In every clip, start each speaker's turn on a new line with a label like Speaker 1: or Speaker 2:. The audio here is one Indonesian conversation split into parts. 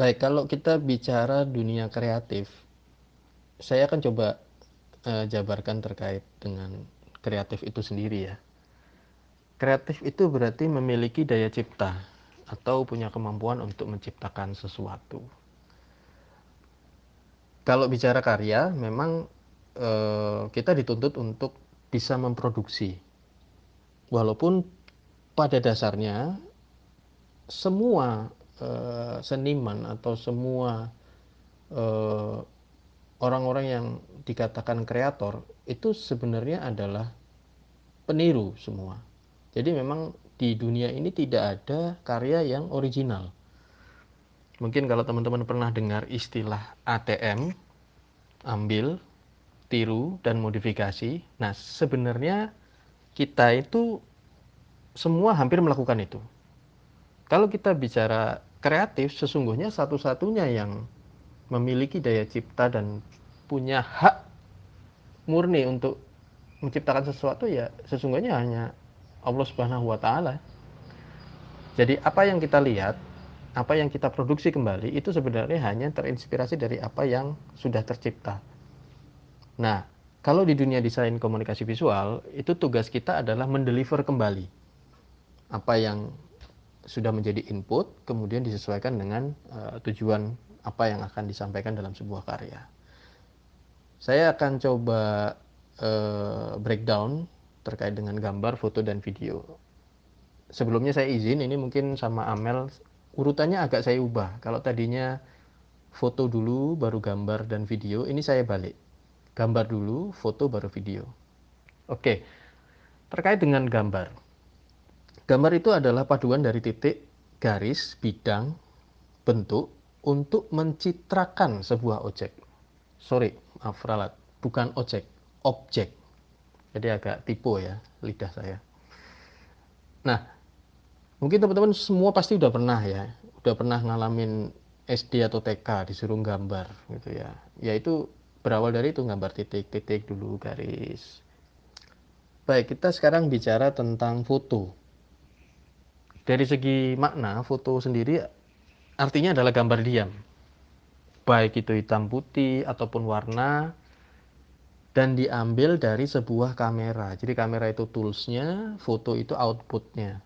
Speaker 1: Baik, kalau kita bicara dunia kreatif, saya akan coba jabarkan terkait dengan kreatif itu sendiri ya. Kreatif itu berarti memiliki daya cipta atau punya kemampuan untuk menciptakan sesuatu. Kalau bicara karya, memang kita dituntut untuk bisa memproduksi. Walaupun pada dasarnya semua seniman atau semua eh, orang-orang yang dikatakan kreator itu sebenarnya adalah peniru semua. Jadi memang di dunia ini tidak ada karya yang original. Mungkin kalau teman-teman pernah dengar istilah ATM, ambil, tiru, dan modifikasi. Nah, sebenarnya kita itu semua hampir melakukan itu. Kalau kita bicara kreatif, sesungguhnya satu-satunya yang memiliki daya cipta dan punya hak murni untuk menciptakan sesuatu ya sesungguhnya hanya Allah Subhanahu wa taala. Jadi apa yang kita lihat, apa yang kita produksi kembali itu sebenarnya hanya terinspirasi dari apa yang sudah tercipta. Nah, kalau di dunia desain komunikasi visual, itu tugas kita adalah mendeliver kembali apa yang sudah menjadi input, kemudian disesuaikan dengan tujuan apa yang akan disampaikan dalam sebuah karya. Saya akan coba breakdown terkait dengan gambar, foto, dan video. Sebelumnya saya izin, ini mungkin sama Amel, urutannya agak saya ubah. Kalau tadinya foto dulu, baru gambar dan video, ini saya balik. Gambar dulu, foto, baru video. Oke, terkait dengan gambar. Gambar itu adalah paduan dari titik, garis, bidang, bentuk untuk mencitrakan sebuah objek. Sorry, maaf ralat, bukan objek. Jadi agak tipu ya lidah saya. Nah, mungkin teman-teman semua pasti udah pernah ngalamin SD atau TK disuruh gambar gitu ya. Yaitu berawal dari itu gambar titik-titik dulu garis. Baik, kita sekarang bicara tentang foto. Dari segi makna, foto sendiri artinya adalah gambar diam. Baik itu hitam putih ataupun warna dan diambil dari sebuah kamera. Jadi kamera itu toolsnya, foto itu outputnya.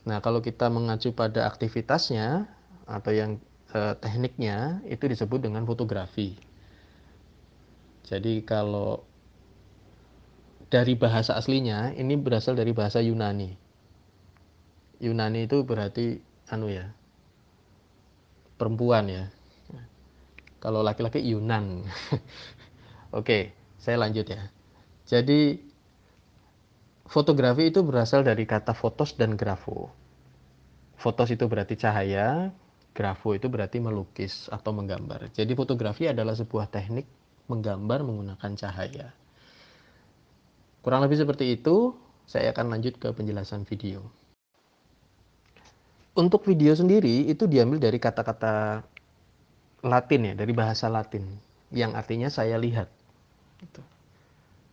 Speaker 1: Nah, kalau kita mengacu pada aktivitasnya atau yang tekniknya itu disebut dengan fotografi. Jadi kalau dari bahasa aslinya ini berasal dari bahasa Yunani. Yunani itu berarti anu ya, perempuan ya. Kalau laki-laki Yunan. Oke, saya lanjut ya. Jadi fotografi itu berasal dari kata fotos dan grafo. Fotos itu berarti cahaya, grafo itu berarti melukis atau menggambar. Jadi fotografi adalah sebuah teknik menggambar menggunakan cahaya. Kurang lebih seperti itu, saya akan lanjut ke penjelasan video. Untuk video sendiri itu diambil dari kata-kata Latin ya, dari bahasa Latin yang artinya saya lihat.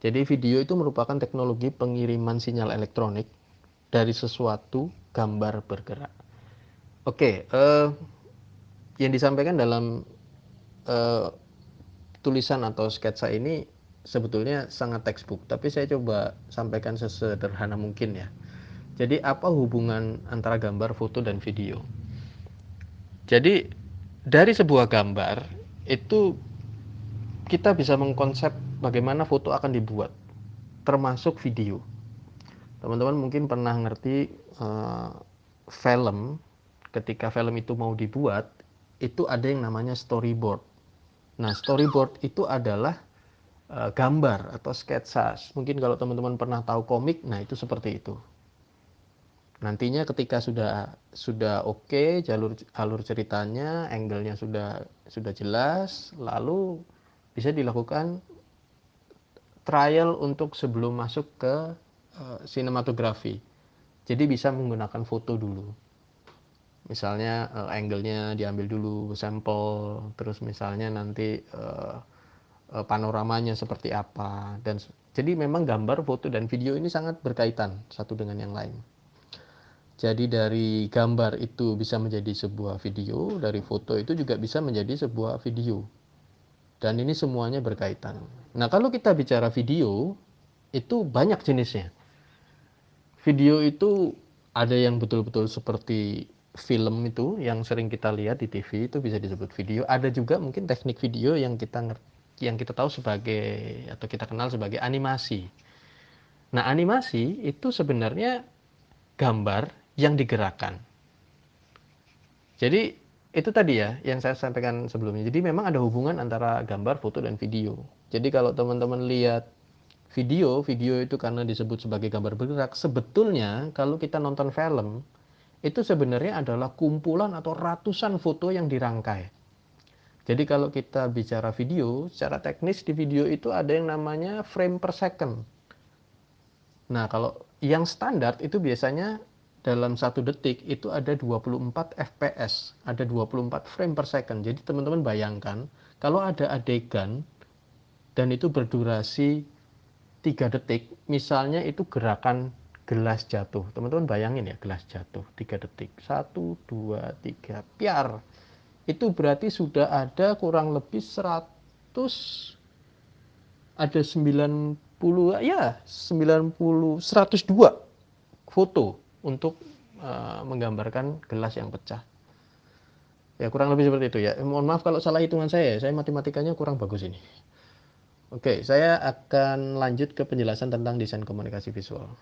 Speaker 1: Jadi video itu merupakan teknologi pengiriman sinyal elektronik dari sesuatu gambar bergerak. Oke, yang disampaikan dalam eh, tulisan atau sketsa ini sebetulnya sangat textbook, tapi saya coba sampaikan sesederhana mungkin ya. Jadi apa hubungan antara gambar, foto, dan video? Jadi dari sebuah gambar itu kita bisa mengkonsep bagaimana foto akan dibuat, termasuk video. Teman-teman mungkin pernah ngerti film, ketika film itu mau dibuat, itu ada yang namanya storyboard. Nah, storyboard itu adalah gambar atau sketsa. Mungkin kalau teman-teman pernah tahu komik, nah itu seperti itu. Nantinya ketika sudah oke, alur ceritanya, angle-nya sudah jelas, lalu bisa dilakukan trial untuk sebelum masuk ke sinematografi. Jadi bisa menggunakan foto dulu. Misalnya angle-nya diambil dulu sampel, terus misalnya nanti panoramanya seperti apa, jadi memang gambar, foto, dan video ini sangat berkaitan satu dengan yang lain. Jadi dari gambar itu bisa menjadi sebuah video, dari foto itu juga bisa menjadi sebuah video. Dan ini semuanya berkaitan. Nah, kalau kita bicara video, itu banyak jenisnya. Video itu ada yang betul-betul seperti film itu yang sering kita lihat di TV, itu bisa disebut video. Ada juga mungkin teknik video yang kita tahu sebagai atau kita kenal sebagai animasi. Nah, animasi itu sebenarnya gambar yang digerakkan. Jadi itu tadi ya yang saya sampaikan sebelumnya. Jadi memang ada hubungan antara gambar, foto, dan video. Jadi kalau teman-teman lihat video itu karena disebut sebagai gambar bergerak, sebetulnya kalau kita nonton film, itu sebenarnya adalah kumpulan atau ratusan foto yang dirangkai. Jadi kalau kita bicara video, secara teknis di video itu ada yang namanya frame per second. Nah, kalau yang standar itu biasanya dalam 1 detik itu ada 24 fps, ada 24 frame per second. Jadi teman-teman bayangkan kalau ada adegan dan itu berdurasi 3 detik, misalnya itu gerakan gelas jatuh. Teman-teman bayangin ya, gelas jatuh 3 detik. 1, 2, 3, piar. Itu berarti sudah ada kurang lebih 100, ada 90, ya 90, 102 foto untuk menggambarkan gelas yang pecah. Ya kurang lebih seperti itu ya. Mohon maaf kalau salah hitungan saya matematikanya kurang bagus ini. Oke, saya akan lanjut ke penjelasan tentang desain komunikasi visual.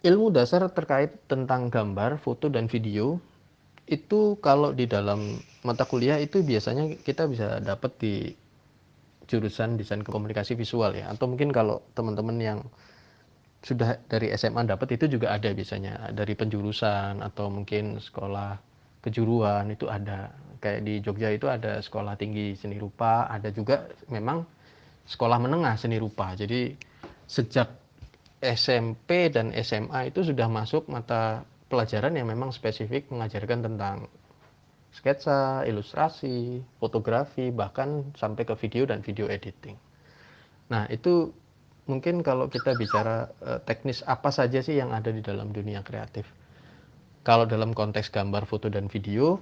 Speaker 1: Ilmu dasar terkait tentang gambar, foto, dan video itu kalau di dalam mata kuliah itu biasanya kita bisa dapat di jurusan desain komunikasi visual ya. Atau mungkin kalau teman-teman yang sudah dari SMA dapat itu juga ada biasanya dari penjurusan atau mungkin sekolah kejuruan itu ada. Kayak di Jogja itu ada sekolah tinggi seni rupa, ada juga memang sekolah menengah seni rupa. Jadi sejak SMP dan SMA itu sudah masuk mata pelajaran yang memang spesifik mengajarkan tentang sketsa, ilustrasi, fotografi, bahkan sampai ke video dan video editing. Nah, itu mungkin kalau kita bicara teknis apa saja sih yang ada di dalam dunia kreatif. Kalau dalam konteks gambar, foto, dan video,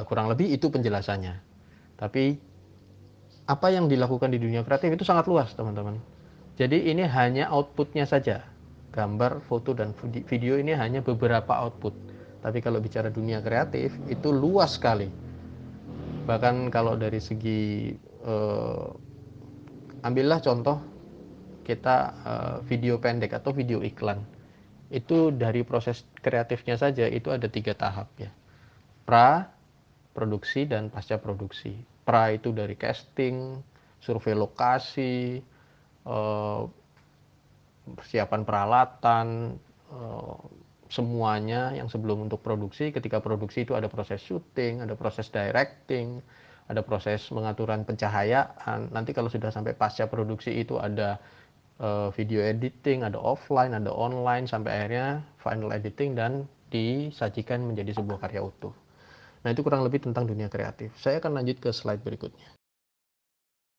Speaker 1: kurang lebih itu penjelasannya. Tapi apa yang dilakukan di dunia kreatif itu sangat luas, teman-teman. Jadi ini hanya outputnya saja. Gambar, foto, dan video ini hanya beberapa output. Tapi kalau bicara dunia kreatif, itu luas sekali. Bahkan kalau dari segi, ambillah contoh kita video pendek atau video iklan. Itu dari proses kreatifnya saja itu ada 3 tahap ya. Pra, produksi, dan pasca produksi. Pra itu dari casting, survei lokasi, persiapan peralatan, semuanya yang sebelum untuk produksi. Ketika produksi itu ada proses syuting, ada proses directing, ada proses pengaturan pencahayaan. Nanti kalau sudah sampai pasca produksi itu ada video editing, ada offline, ada online, sampai akhirnya final editing dan disajikan menjadi sebuah karya utuh. Nah, itu kurang lebih tentang dunia kreatif. Saya akan lanjut ke slide berikutnya.